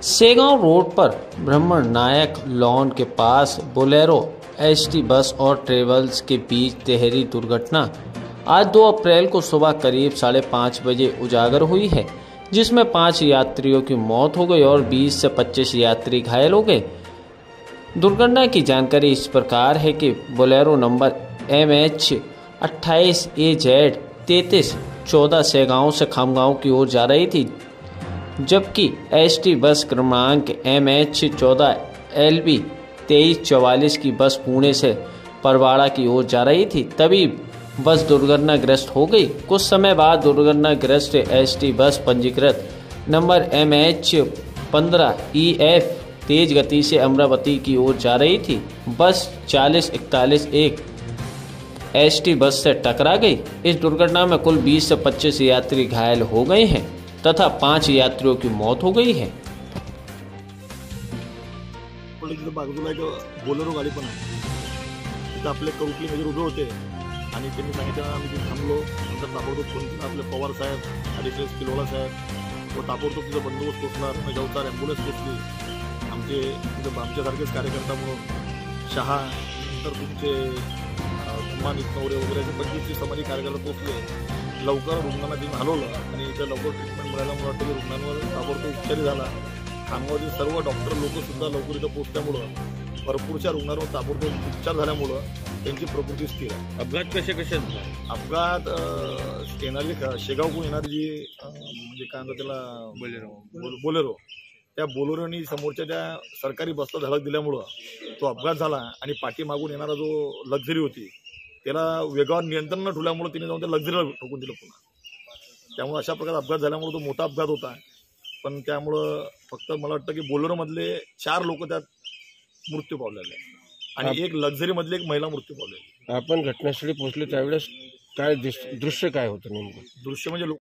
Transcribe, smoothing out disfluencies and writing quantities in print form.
Segaon road पर ब्रह्मण नायक lawn के पास बोलेरो एसटी बस और ट्रेवल्स के बीच तिहरी दुर्घटना आज 2 अप्रैल को सुबह करीब 5:30 बजे उजागर हुई है, जिसमें 5 यात्रियों की मौत हो गई और 20 से 25 यात्री घायल हो गए। दुर्घटना की जानकारी इस प्रकार है कि Bolero number MH 28AZ 3314 Segaon से खामगांव की ओर जा रही थी, जबकि एसटी बस क्रमांक MH 14LB 2344 की बस पुणे से परवाड़ा की ओर जा रही थी। तभी बस दुर्घटनाग्रस्त हो गई। कुछ समय बाद दुर्घटनाग्रस्त एसटी बस पंजीकृत नंबर MH 15EF तेज गति से अमरावती की ओर जा रही थी। बस 4041 एक एसटी बस से टकरा गई। इस दुर्घटना में कुल 20 से 25 यात्री घायल हो गए हैं तथा 5 यात्रियों की मौत हो गई है। बाजूला एक बोलेरो गाडी पण आहे, तिथं आपले कौटली मेजर उभे होते आणि त्यांनी सांगितलं आम्ही तिथे थांबलो। नंतर ताबडतोब फोन केला आपले पवार साहेब, अडिशनल किलोला साहेब व ताबडतोब तिथं बंदोबस्त पोचला। जवतार ॲम्ब्युलन्स पोचली। आमच्यासारखेच कार्यकर्ता म्हणून शहा, नंतर तुमचे मानिक नवरे वगैरे 25 सामाजिक कार्यकर्ते पोचले। लवकर रुग्णांना तिने हलवलं आणि इथं लवकर ट्रीटमेंट मिळायला मला वाटतं की रुग्णांवर ताबडतोब उपचार झाला। खामगावचे सर्व डॉक्टर लोक सुद्धा लवकर इथं पोहोचल्यामुळं भरपूरशा रुग्णांवर ताबडतोब उपचार झाल्यामुळं त्यांची प्रकृती स्थिर आहे। अपघात कसे अपघात येणारी शेगावकडून येणारी जी म्हणजे काय म्हणतात त्याला बोलेरो, त्या बोलेरोनी समोरच्या त्या सरकारी बसला धडक दिल्यामुळं तो अपघात झाला आणि पाठीमागून येणारा जो लक्झरी होती त्याला वेगावर नियंत्रण न ठेवल्यामुळे तिने जाऊन त्या लक्झरीला ठोकून दिलं पुन्हा। त्यामुळे अशा प्रकारे अपघात झाल्यामुळे तो मोठा अपघात होता। पण त्यामुळं फक्त मला वाटतं की बोलेरोमधले 4 लोक त्यात मृत्यू पावलेले आणि एक लक्झरीमधली एक महिला मृत्यू पावलेली। आपण घटनास्थळी पोहोचले त्यावेळेस काय दृश्य काय होतं नेमकं? दृश्य म्हणजे